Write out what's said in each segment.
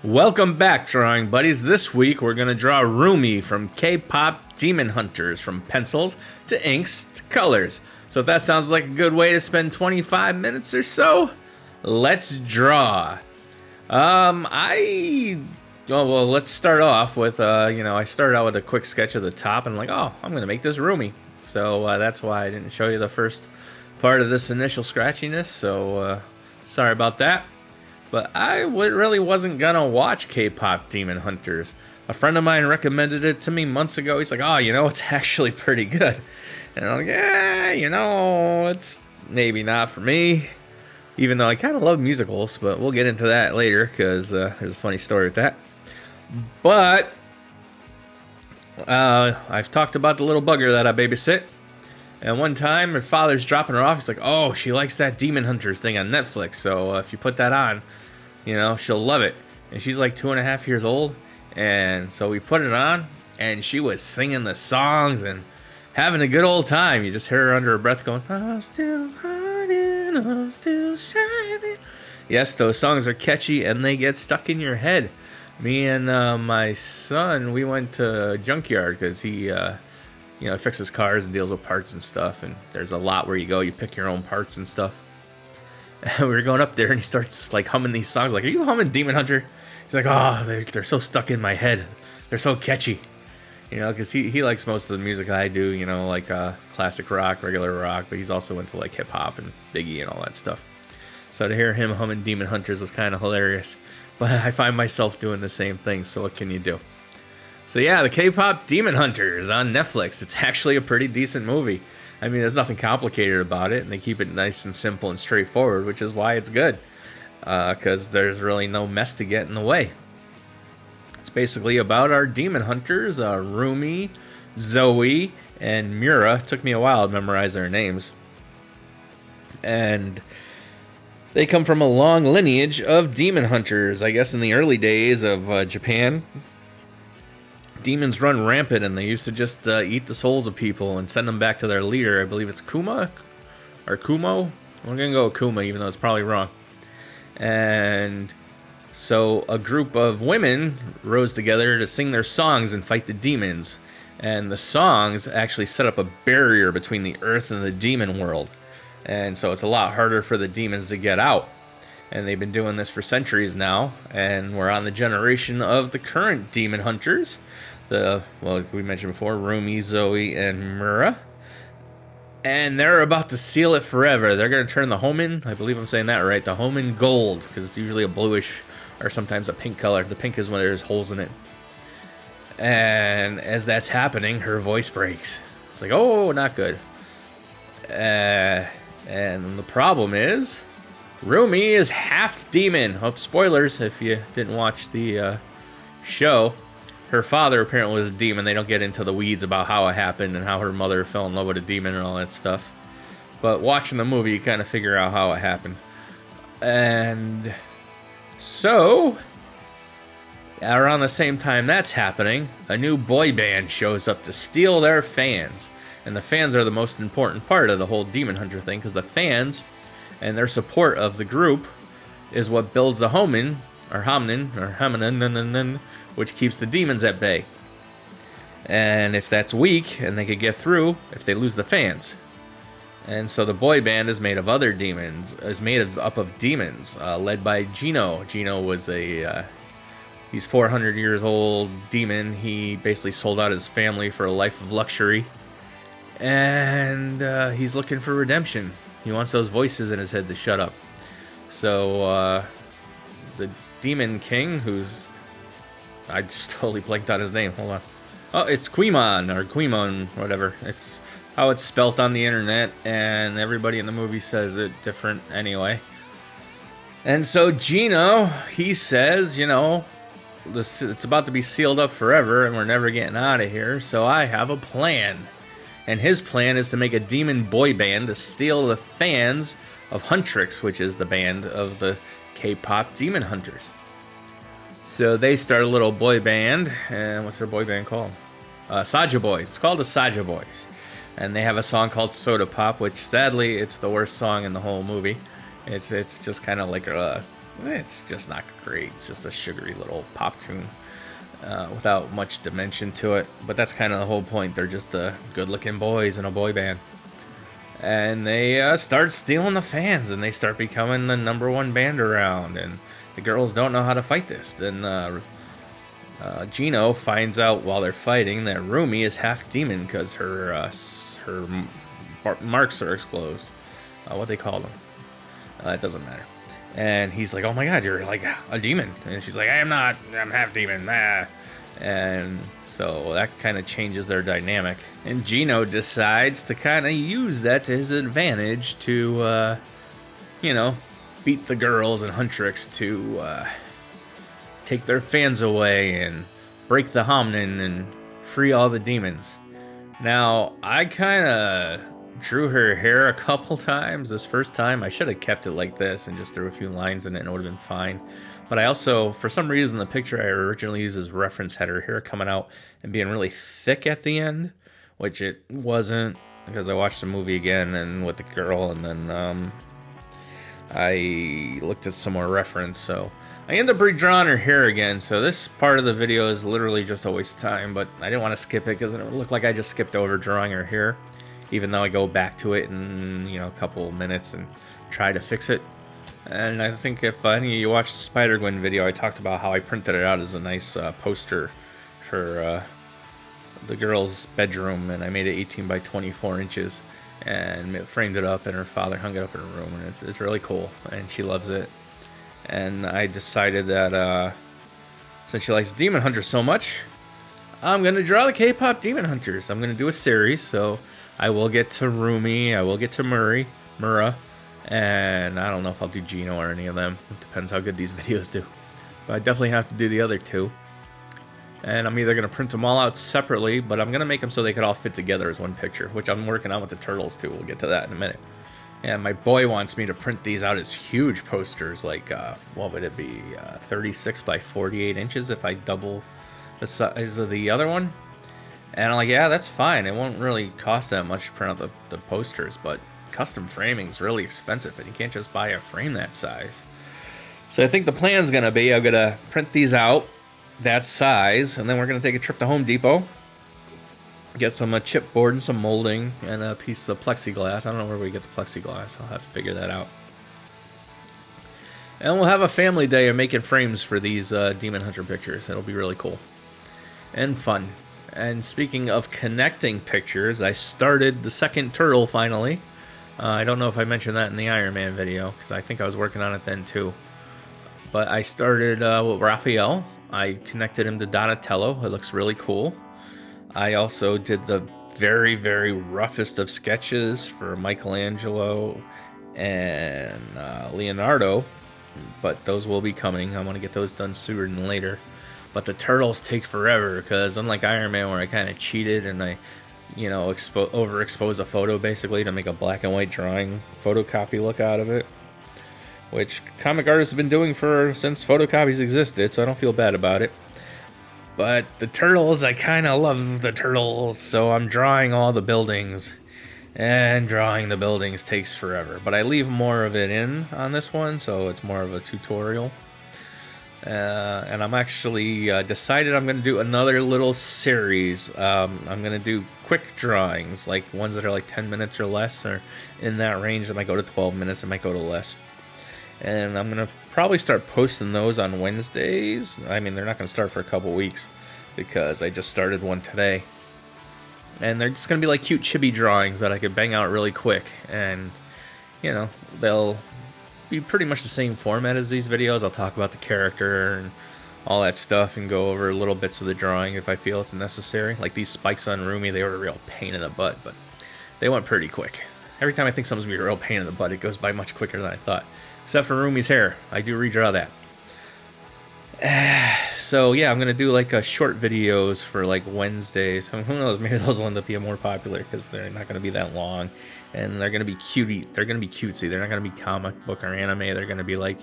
Welcome back, drawing buddies. This week we're going to draw Rumi from K-pop Demon Hunters, from pencils to inks to colors. So if that sounds like a good way to spend 25 minutes or so, let's draw. Let's start off with, I started out with a quick sketch of the top and I'm like, oh, I'm going to make this Rumi. So that's why I didn't show you the first part of this initial scratchiness, so sorry about that. But I really wasn't going to watch K-pop Demon Hunters. A friend of mine recommended it to me months ago. He's like, oh, it's actually pretty good. And I'm like, it's maybe not for me. Even though I kind of love musicals, but we'll get into that later because there's a funny story with that. But I've talked about the little bugger that I babysit. And one time, her father's dropping her off. He's like, oh, she likes that Demon Hunters thing on Netflix. So if you put that on, she'll love it. And she's like 2.5 years old. And so we put it on, and she was singing the songs and having a good old time. You just hear her under her breath going, I'm still hiding, I'm still shining. Yes, those songs are catchy, and they get stuck in your head. Me and my son, we went to a junkyard because he fixes cars and deals with parts and stuff. And there's a lot where you go, you pick your own parts and stuff. And we were going up there, and he starts like humming these songs. Like, are you humming Demon Hunter? He's like, oh, they're so stuck in my head. They're so catchy. Because he likes most of the music I do, like classic rock, regular rock. But he's also into like hip hop and Biggie and all that stuff. So to hear him humming Demon Hunters was kind of hilarious. But I find myself doing the same thing, so what can you do? So yeah, the K-pop Demon Hunters on Netflix. It's actually a pretty decent movie. I mean, there's nothing complicated about it, and they keep it nice and simple and straightforward, which is why it's good. Because there's really no mess to get in the way. It's basically about our Demon Hunters, Rumi, Zoe, and Mura. It took me a while to memorize their names. And they come from a long lineage of demon hunters. I guess in the early days of Japan, demons run rampant, and they used to just eat the souls of people and send them back to their leader. I believe it's Kuma or Kumo. I'm going to go with Kuma, even though it's probably wrong. And so a group of women rose together to sing their songs and fight the demons. And the songs actually set up a barrier between the earth and the demon world. And so it's a lot harder for the demons to get out. And they've been doing this for centuries now. And we're on the generation of the current demon hunters. We mentioned before, Rumi, Zoe, and Mura. And they're about to seal it forever. They're going to turn the Homin, I believe I'm saying that right, the Homin gold. Because it's usually a bluish or sometimes a pink color. The pink is when there's holes in it. And as that's happening, her voice breaks. It's like, oh, not good. And the problem is, Rumi is half demon. Oh, spoilers if you didn't watch the show. Her father apparently was a demon. They don't get into the weeds about how it happened and how her mother fell in love with a demon and all that stuff. But watching the movie, you kind of figure out how it happened. And so, around the same time that's happening, a new boy band shows up to steal their fans. And the fans are the most important part of the whole Demon Hunter thing, because the fans and their support of the group is what builds the hominin, which keeps the demons at bay. And if that's weak, and they could get through, if they lose the fans. And so the boy band is made up of demons, led by Gino. Gino was he's 400 years old demon. He basically sold out his family for a life of luxury. And he's looking for redemption. He wants those voices in his head to shut up. So the Demon King, I just totally blanked on his name. Hold on. Oh, it's Gwi-ma or Gwi-ma, whatever. It's how it's spelt on the internet, and everybody in the movie says it different anyway. And so Gino, he says, it's about to be sealed up forever, and we're never getting out of here. So I have a plan. And his plan is to make a demon boy band to steal the fans of Huntrix, which is the band of the K-pop Demon Hunters. So they start a little boy band, and what's their boy band called? Saja Boys. It's called the Saja Boys. And they have a song called Soda Pop, which sadly, it's the worst song in the whole movie. It's just kind of like It's just not great. It's just a sugary little pop tune without much dimension to it. But that's kind of the whole point. They're just good-looking boys in a boy band. And they start stealing the fans, and they start becoming the #1 band around. And the girls don't know how to fight this. Then Gino finds out while they're fighting that Rumi is half demon because her marks are exposed. What they call them? It doesn't matter. And he's like, "Oh my God, you're like a demon." And she's like, "I am not. I'm half demon." Ah. And so that kind of changes their dynamic. And Gino decides to kind of use that to his advantage to, beat the girls and hunt tricks to take their fans away and break the Homnin and free all the demons. Now, I kind of drew her hair a couple times. This first time, I should have kept it like this and just threw a few lines in it and it would have been fine. But I also, for some reason, the picture I originally used as reference had her hair coming out and being really thick at the end, which it wasn't, because I watched the movie again and with the girl, and then I looked at some more reference, so I ended up redrawing her hair again. So this part of the video is literally just a waste of time, but I didn't want to skip it because it looked like I just skipped over drawing her hair, even though I go back to it in a couple of minutes and try to fix it. And I think if any of you watched the Spider-Gwen video, I talked about how I printed it out as a nice poster for the girl's bedroom, and I made it 18 by 24 inches and framed it up, and her father hung it up in her room, and it's really cool, and she loves it. And I decided that since she likes Demon Hunters so much, I'm going to draw the K-pop Demon Hunters. I'm going to do a series, so I will get to Rumi, I will get to Mura, and I don't know if I'll do Gino or any of them. It depends how good these videos do. But I definitely have to do the other two. And I'm either going to print them all out separately, but I'm going to make them so they could all fit together as one picture, which I'm working on with the turtles too. We'll get to that in a minute. And my boy wants me to print these out as huge posters, like, what would it be, 36 by 48 inches if I double the size of the other one? And I'm like, yeah, that's fine. It won't really cost that much to print out the posters, but custom framing is really expensive, and you can't just buy a frame that size. So I think the plan's going to be, I'm going to print these out that size, and then we're going to take a trip to Home Depot, get some chipboard and some molding, and a piece of plexiglass. I don't know where we get the plexiglass. I'll have to figure that out. And we'll have a family day of making frames for these Demon Hunter pictures. It'll be really cool and fun. And speaking of connecting pictures, I started the second turtle finally. I don't know if I mentioned that in the Iron Man video, because I think I was working on it then too. But I started with Raphael. I connected him to Donatello. It looks really cool. I also did the very, very roughest of sketches for Michelangelo and Leonardo, but those will be coming. I want to get those done sooner than later. But the turtles take forever, because unlike Iron Man, where I kind of cheated and I overexpose a photo basically to make a black and white drawing photocopy look out of it, which comic artists have been doing since photocopies existed, so I don't feel bad about it. But the turtles, I kind of love the turtles, so I'm drawing all the buildings, and drawing the buildings takes forever. But I leave more of it in on this one, so it's more of a tutorial. And I'm actually decided I'm going to do another little series. I'm going to do quick drawings, like ones that are like 10 minutes or less, or in that range. It might go to 12 minutes, it might go to less. And I'm going to probably start posting those on Wednesdays. I mean, they're not going to start for a couple weeks, because I just started one today. And they're just going to be like cute chibi drawings that I could bang out really quick. And, they'll be pretty much the same format as these videos. I'll talk about the character and all that stuff and go over little bits of the drawing if I feel it's necessary. Like these spikes on Rumi, they were a real pain in the butt, but they went pretty quick. Every time I think something's going to be a real pain in the butt, it goes by much quicker than I thought. Except for Rumi's hair. I do redraw that. So yeah, I'm going to do like short videos for like Wednesdays. Who knows, maybe those will end up being more popular because they're not going to be that long. And they're going to be cutie. They're going to be cutesy. They're not going to be comic book or anime. They're going to be like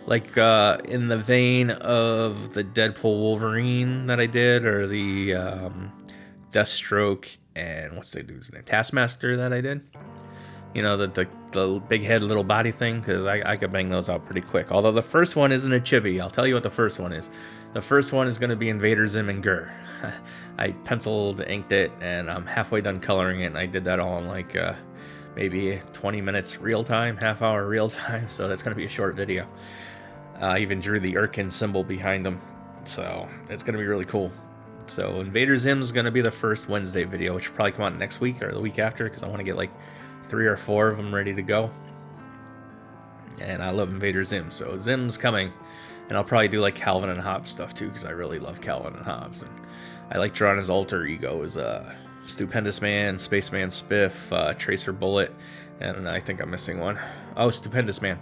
in the vein of the Deadpool Wolverine that I did, or the Deathstroke and what's the dude's name? Taskmaster that I did. You know, the big head, little body thing, because I could bang those out pretty quick. Although the first one isn't a chibi. I'll tell you what the first one is. The first one is going to be Invader Zim and Gur. I penciled, inked it, and I'm halfway done coloring it, and I did that all in like maybe 20 minutes real time, half hour real time, so that's going to be a short video. I even drew the Urkin symbol behind them, so it's going to be really cool. So Invader Zim is going to be the first Wednesday video, which will probably come out next week or the week after, because I want to get like 3 or 4 of them ready to go. And I love Invader Zim, so Zim's coming. And I'll probably do like Calvin and Hobbes stuff too, because I really love Calvin and Hobbes. And I like drawing his alter ego as Stupendous Man, Spaceman Spiff, Tracer Bullet, and I think I'm missing one. Oh, Stupendous Man.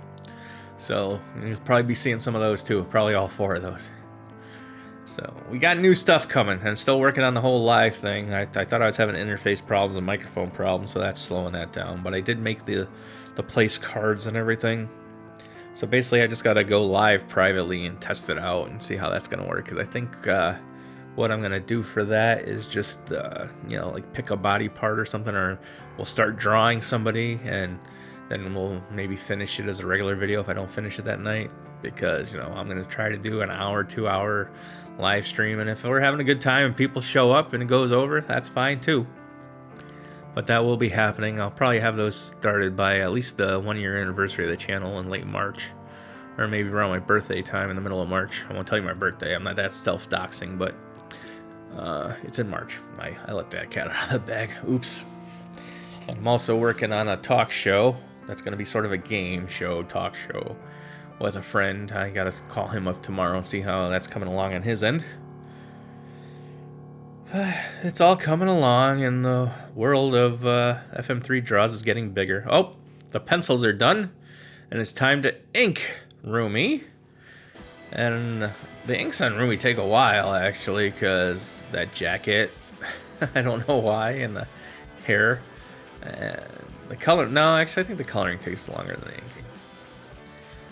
So you'll probably be seeing some of those too, probably all 4 of those. So we got new stuff coming, and still working on the whole live thing. I thought I was having interface problems and microphone problems, so that's slowing that down. But I did make the place cards and everything. So basically, I just got to go live privately and test it out and see how that's going to work. Because I think what I'm going to do for that is just, you know, like pick a body part or something, or we'll start drawing somebody, and then we'll maybe finish it as a regular video if I don't finish it that night. Because, you know, I'm going to try to do an hour, 2 hour live stream, and if we're having a good time and people show up and it goes over, that's fine too. But that will be happening. I'll probably have those started by at least the 1-year anniversary of the channel in late March, or maybe around my birthday time in the middle of March. I won't tell you my birthday, I'm not that self-doxing, but it's in March. I let that cat out of the bag. Oops. I'm also working on a talk show that's going to be sort of a game show, talk show with a friend. I gotta call him up tomorrow and see how that's coming along on his end. It's all coming along, and the world of FM3 draws is getting bigger. Oh, the pencils are done, and it's time to ink Rumi. And the inks on Rumi take a while, actually, because that jacket, I don't know why, and the hair. The color, no, actually, I think the coloring takes longer than the inking.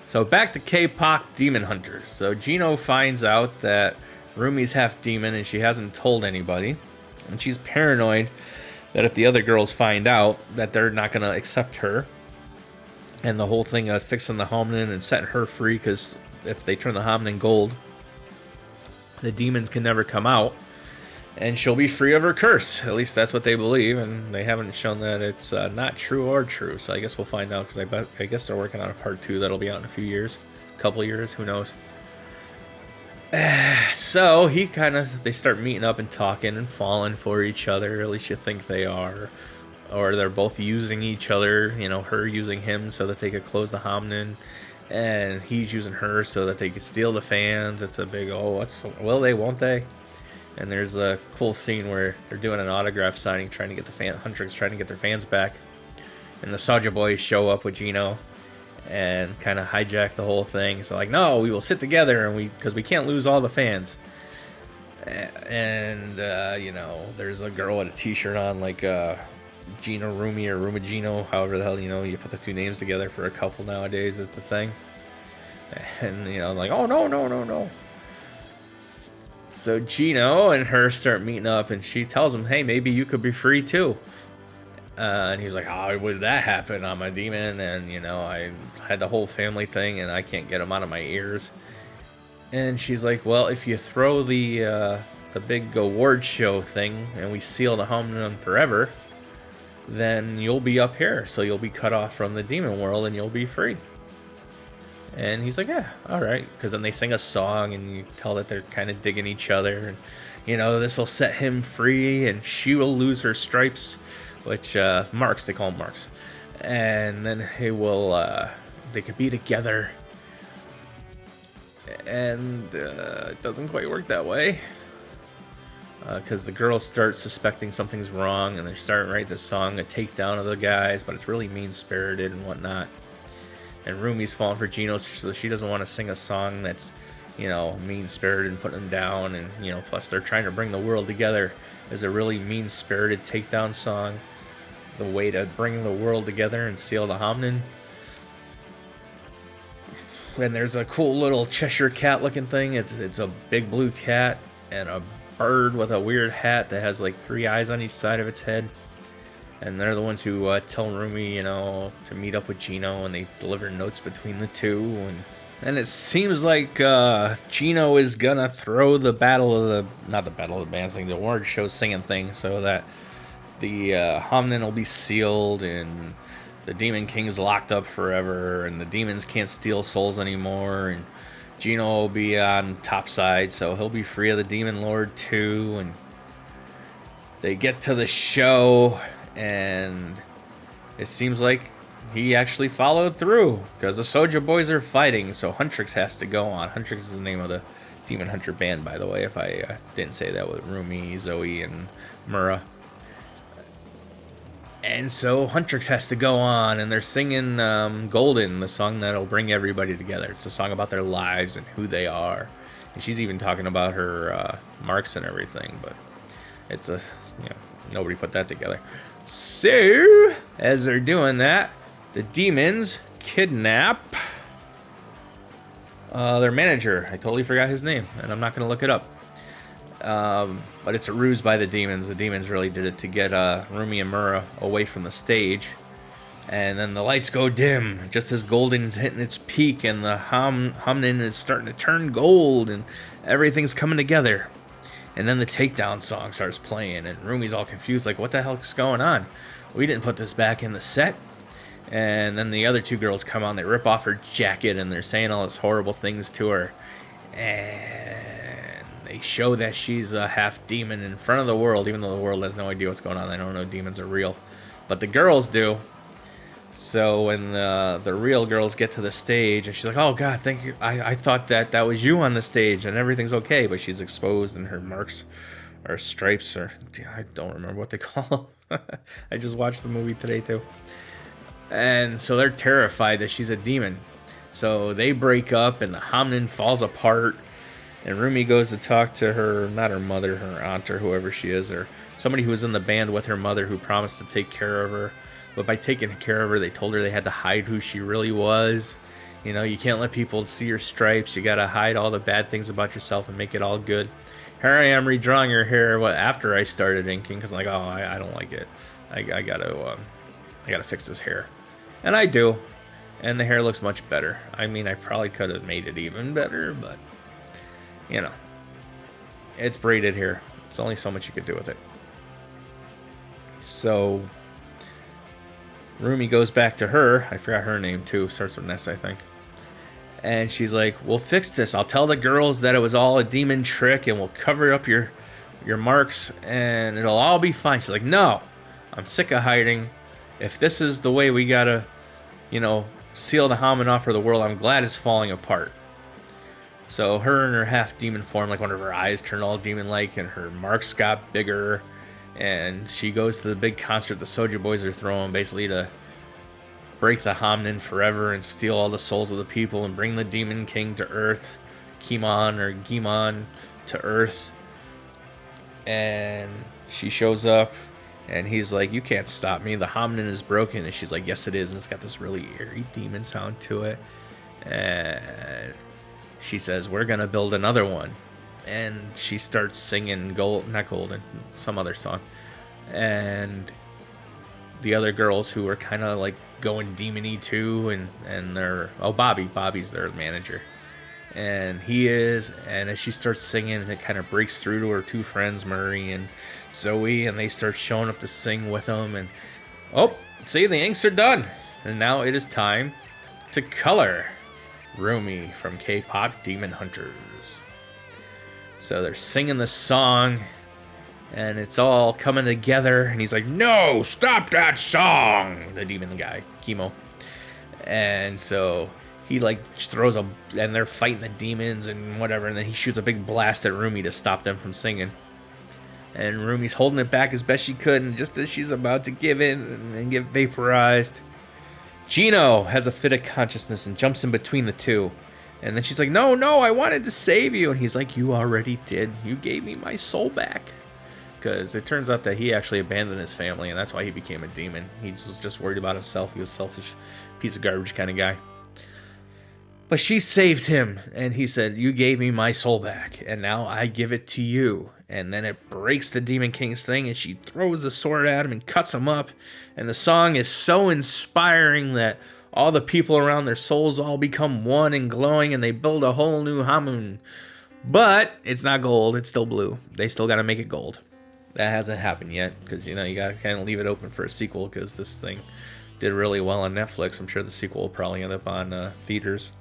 So back to K-pop Demon Hunters. So Gino finds out that Rumi's half demon and she hasn't told anybody. And she's paranoid that if the other girls find out, that they're not going to accept her. And the whole thing of fixing the hominin and setting her free, because if they turn the hominin gold, the demons can never come out. And she'll be free of her curse. At least that's what they believe, and they haven't shown that it's not true or true. So I guess we'll find out, because I guess they're working on a part 2 that'll be out in a few years, a couple years, who knows. So they start meeting up and talking and falling for each other. At least you think they are, or they're both using each other. You know, her using him so that they could close the hominin, and he's using her so that they could steal the fans. It's a big will they, won't they? And there's a cool scene where they're doing an autograph signing, trying to get the Huntrix trying to get their fans back. And the Soulja Boys show up with Gino and kind of hijack the whole thing. So like, no, we will sit together, and because we can't lose all the fans. And you know, there's a girl with a T-shirt on like Gino Rumi or Rumi Gino, however the hell, you know, you put the 2 names together for a couple nowadays. It's a thing. And you know, like, oh no. So Gino and her start meeting up, and she tells him, hey, maybe you could be free too. And he's like, how would that happen? I'm a demon, and, you know, I had the whole family thing, and I can't get them out of my ears. And she's like, well, if you throw the big award show thing, and we seal the hominin forever, then you'll be up here. So you'll be cut off from the demon world, and you'll be free. And he's like, yeah, all right. Because then they sing a song, and you tell that they're kind of digging each other. And, you know, this will set him free, and she will lose her stripes, which, marks, they call them marks. And then they could be together. And it doesn't quite work that way. Because the girls start suspecting something's wrong, and they're starting to write this song, a takedown of the guys, but it's really mean-spirited and whatnot. And Rumi's falling for Gino, so she doesn't want to sing a song that's, you know, mean-spirited and putting them down. And, you know, plus they're trying to bring the world together. Is a really mean-spirited takedown song the way to bring the world together and seal the hominin? And there's a cool little Cheshire cat looking thing. It's a big blue cat and a bird with a weird hat that has like 3 eyes on each side of its head. And they're the ones who tell Rumi, to meet up with Gino, and they deliver notes between the two. And it seems like Gino is gonna throw the not the Battle of the Bands thing, the award show singing thing, so that the Homnin will be sealed, and the Demon King's locked up forever, and the demons can't steal souls anymore, and Gino will be on top side, so he'll be free of the Demon Lord too. And they get to the show, and it seems like he actually followed through, because the Soja Boys are fighting, so Huntrix has to go on. Huntrix is the name of the Demon Hunter band, by the way, if I didn't say that, with Rumi, Zoe, and Mura. And so Huntrix has to go on, and they're singing Golden, the song that'll bring everybody together. It's a song about their lives and who they are. And she's even talking about her marks and everything, but it's nobody put that together. So, as they're doing that, the demons kidnap their manager. I totally forgot his name, and I'm not going to look it up. But it's a ruse by the demons. The demons really did it to get Rumi and Mura away from the stage. And then the lights go dim, just as Golden's hitting its peak, and the Homnin is starting to turn gold, and everything's coming together. And then the takedown song starts playing, and Rumi's all confused, like, what the hell's going on? We didn't put this back in the set. And then the other two girls come on, they rip off her jacket, and they're saying all these horrible things to her. And they show that she's a half demon in front of the world, even though the world has no idea what's going on. They don't know demons are real. But the girls do. So when the real girls get to the stage, and she's like, oh, God, thank you. I thought that was you on the stage, and everything's okay. But she's exposed, and her marks or stripes, or I don't remember what they call them. I just watched the movie today, too. And so they're terrified that she's a demon. So they break up, and the Homnin falls apart. And Rumi goes to talk to her, not her mother, her aunt, or whoever she is, or somebody who was in the band with her mother who promised to take care of her. But by taking care of her, they told her they had to hide who she really was. You can't let people see your stripes. You got to hide all the bad things about yourself and make it all good. Here I am redrawing her hair after I started inking, because I'm like, oh, I don't like it. I gotta fix this hair. And I do. And the hair looks much better. I mean, I probably could have made it even better, but, it's braided hair. It's only so much you could do with it. So Rumi goes back to her. I forgot her name, too. Starts with an S, I think. And she's like, we'll fix this. I'll tell the girls that it was all a demon trick, and we'll cover up your marks, and it'll all be fine. She's like, no, I'm sick of hiding. If this is the way we gotta, seal the Haman off for the world, I'm glad it's falling apart. So her in her half demon form, like one of her eyes turned all demon-like, and her marks got bigger. And she goes to the big concert the Soja Boys are throwing, basically to break the Homnin forever and steal all the souls of the people and bring the Demon King to Earth, Gwi-ma to Earth. And she shows up, and he's like, you can't stop me. The Homnin is broken. And she's like, yes, it is. And it's got this really eerie demon sound to it. And she says, we're going to build another one. And she starts singing not Golden, some other song. And the other girls who are kind of like going demon-y too, and they're, Bobby's their manager. And he is, and as she starts singing, it kind of breaks through to her two friends, Murray and Zoe, and they start showing up to sing with them. And see, the inks are done. And now it is time to color Rumi from K-pop Demon Hunters. So they're singing the song, and it's all coming together, and he's like, no, stop that song, the demon guy, Chemo. And so he throws and they're fighting the demons and whatever, and then he shoots a big blast at Rumi to stop them from singing. And Rumi's holding it back as best she could, and just as she's about to give in and get vaporized, Gino has a fit of consciousness and jumps in between the two. And then she's like, no, I wanted to save you. And he's like, you already did. You gave me my soul back. Because it turns out that he actually abandoned his family, and that's why he became a demon. He was just worried about himself. He was a selfish piece of garbage kind of guy. But she saved him, and he said, you gave me my soul back, and now I give it to you. and then it breaks the Demon King's thing, and she throws the sword at him and cuts him up. And the song is so inspiring that all the people around, their souls all become one and glowing, and they build a whole new Hamun. But it's not gold, it's still blue. They still got to make it gold. That hasn't happened yet, because, you know, you got to kind of leave it open for a sequel, because this thing did really well on Netflix. I'm sure the sequel will probably end up on theaters.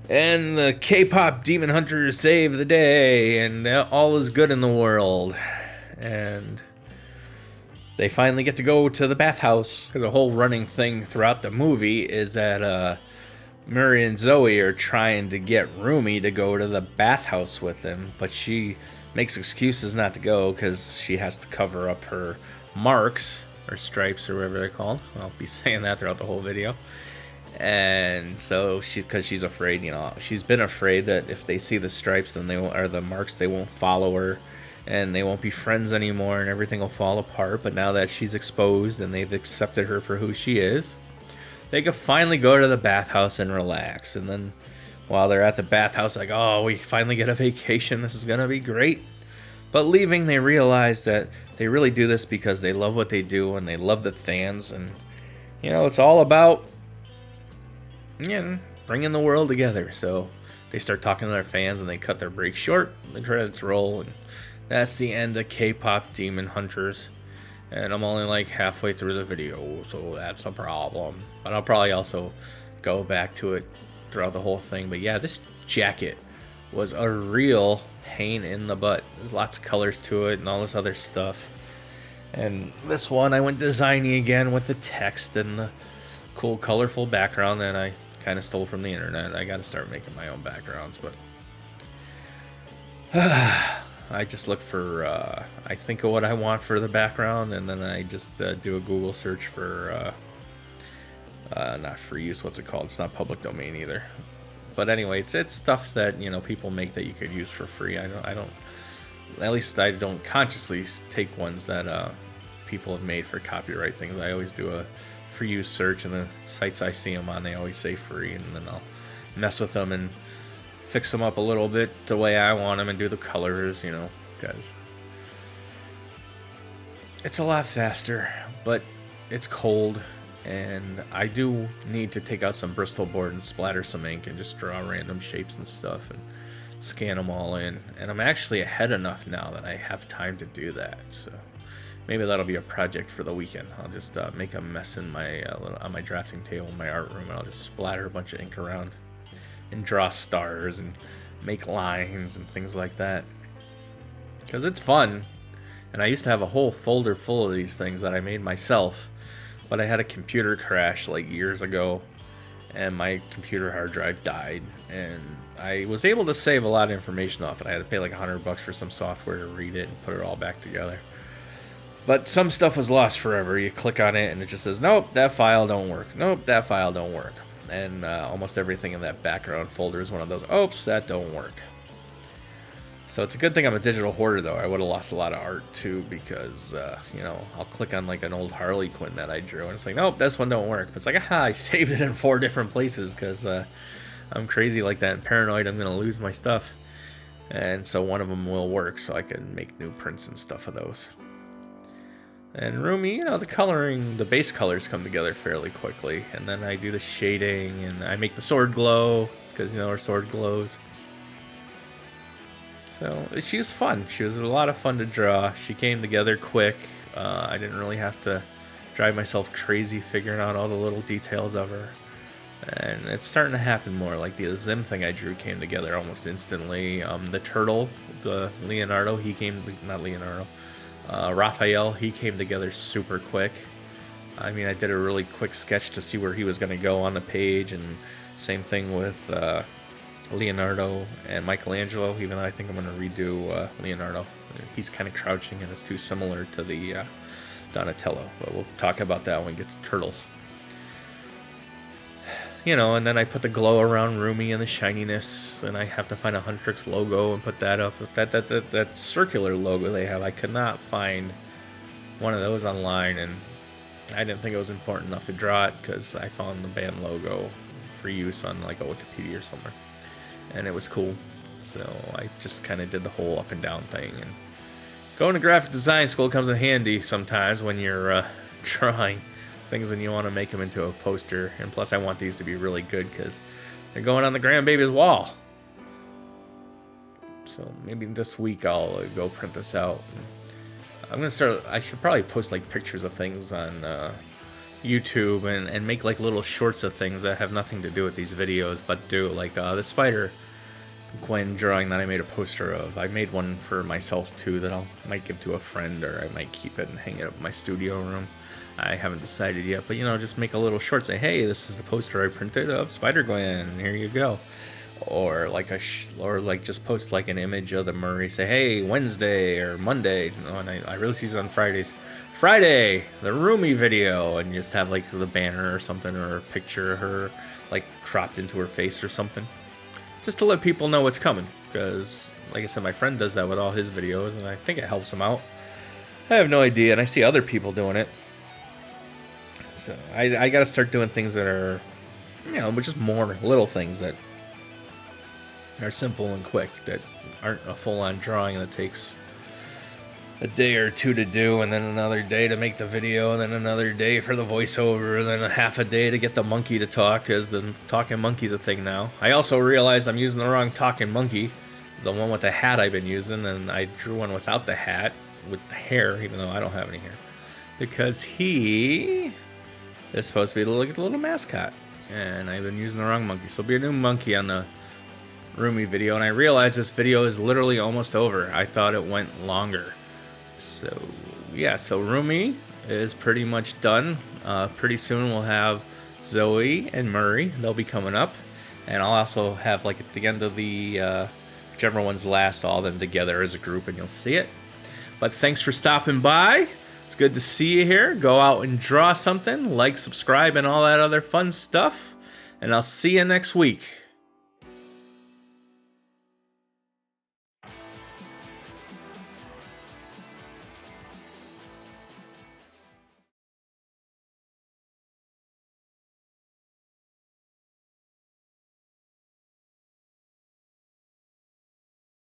And the K-pop demon hunters save the day, and all is good in the world. And they finally get to go to the bathhouse, because a whole running thing throughout the movie is that Murray and Zoe are trying to get Rumi to go to the bathhouse with them, but she makes excuses not to go because she has to cover up her marks, or stripes, or whatever they're called. I'll be saying that throughout the whole video. And so because she's afraid, you know, she's been afraid that if they see the stripes, then they won't, or the marks, they won't follow her, and they won't be friends anymore, and everything will fall apart. But now that she's exposed and they've accepted her for who she is, they can finally go to the bathhouse and relax. And then while they're at the bathhouse, like, oh, we finally get a vacation, this is gonna be great. But leaving, they realize that they really do this because they love what they do and they love the fans, and, you know, it's all about, yeah, bringing the world together. So they start talking to their fans and they cut their break short. The credits roll, and that's the end of K-pop Demon Hunters. And I'm only like halfway through the video, so that's a problem. But I'll probably also go back to it throughout the whole thing. But yeah, this jacket was a real pain in the butt. There's lots of colors to it and all this other stuff. And this one I went designy again with the text and the cool colorful background that I kind of stole from the internet. I got to start making my own backgrounds, but I just look for I think of what I want for the background, and then I just do a Google search for not free use, what's it called, it's not public domain either, but anyway, it's stuff that, you know, people make that you could use for free. I don't at least I don't consciously take ones that people have made for copyright things. I always do a free use search, and the sites I see them on, they always say free, and then I'll mess with them and fix them up a little bit the way I want them and do the colors, you know, because it's a lot faster, but it's cold, and I do need to take out some Bristol board and splatter some ink and just draw random shapes and stuff and scan them all in. And I'm actually ahead enough now that I have time to do that, so maybe that'll be a project for the weekend. I'll just make a mess in my on my drafting table in my art room, and I'll just splatter a bunch of ink around and draw stars and make lines and things like that, because it's fun. And I used to have a whole folder full of these things that I made myself, but I had a computer crash like years ago, and my computer hard drive died, and I was able to save a lot of information off it. I had to pay like $100 for some software to read it and put it all back together. But some stuff was lost forever. You click on it and it just says, nope, that file don't work. Nope, that file don't work. And almost everything in that background folder is one of those, oops, that don't work. So it's a good thing I'm a digital hoarder, though. I would have lost a lot of art, too, because, you know, I'll click on, like, an old Harley Quinn that I drew, and it's like, nope, this one don't work. But it's like, aha, I saved it in 4 different places, because I'm crazy like that and paranoid I'm going to lose my stuff. And so one of them will work, so I can make new prints and stuff of those. And Rumi, you know, the coloring, the base colors come together fairly quickly. And then I do the shading, and I make the sword glow, because, you know, her sword glows. So she was fun. She was a lot of fun to draw. She came together quick. I didn't really have to drive myself crazy figuring out all the little details of her. And it's starting to happen more. Like the Zim thing I drew came together almost instantly. The turtle, the Leonardo, he came, not Leonardo, Raphael, he came together super quick. I mean, I did a really quick sketch to see where he was going to go on the page, and same thing with Leonardo and Michelangelo, even though I think I'm going to redo Leonardo. He's kind of crouching and it's too similar to the Donatello, but we'll talk about that when we get to turtles. You know, and then I put the glow around Rumi and the shininess, and I have to find a Huntrix logo and put that up. That circular logo they have, I could not find one of those online, and I didn't think it was important enough to draw it because I found the band logo for use on like a Wikipedia or somewhere, and it was cool. So I just kind of did the whole up and down thing. And going to graphic design school comes in handy sometimes when you're drawing things when you want to make them into a poster. And plus I want these to be really good because they're going on the grandbaby's wall. So maybe this week I'll go print this out. I'm gonna start. I should probably post like pictures of things on YouTube and make like little shorts of things that have nothing to do with these videos, but do like the Spider Gwen drawing that I made a poster of. I made one for myself too that might give to a friend, or I might keep it and hang it up in my studio room. I haven't decided yet, but you know, just make a little short. Say, hey, this is the poster I printed of Spider Gwen. Here you go. Or like or like just post like an image of the Murray. Say, hey, Wednesday or Monday. No, and I release these on Fridays. Friday, the Rumi video, and just have like the banner or something, or a picture of her like cropped into her face or something, just to let people know what's coming. Because, like I said, my friend does that with all his videos, and I think it helps him out. I have no idea, and I see other people doing it. So I got to start doing things that are, you know, but just more little things that are simple and quick, that aren't a full-on drawing that takes a day or two to do, and then another day to make the video, and then another day for the voiceover, and then a half a day to get the monkey to talk, because the talking monkey's a thing now. I also realized I'm using the wrong talking monkey, the one with the hat I've been using, and I drew one without the hat, with the hair, even though I don't have any hair, because he is supposed to be the little mascot, and I've been using the wrong monkey. So it'll be a new monkey on the Rumi video, and I realized this video is literally almost over. I thought it went longer. So yeah, so Rumi is pretty much done. Pretty soon we'll have Zoe and Murray. They'll be coming up, and I'll also have, like, at the end of the whichever one's last, all of them together as a group, and you'll see it. But thanks for stopping by. It's good to see you here. Go out and draw something, like, subscribe, and all that other fun stuff, and I'll see you next week.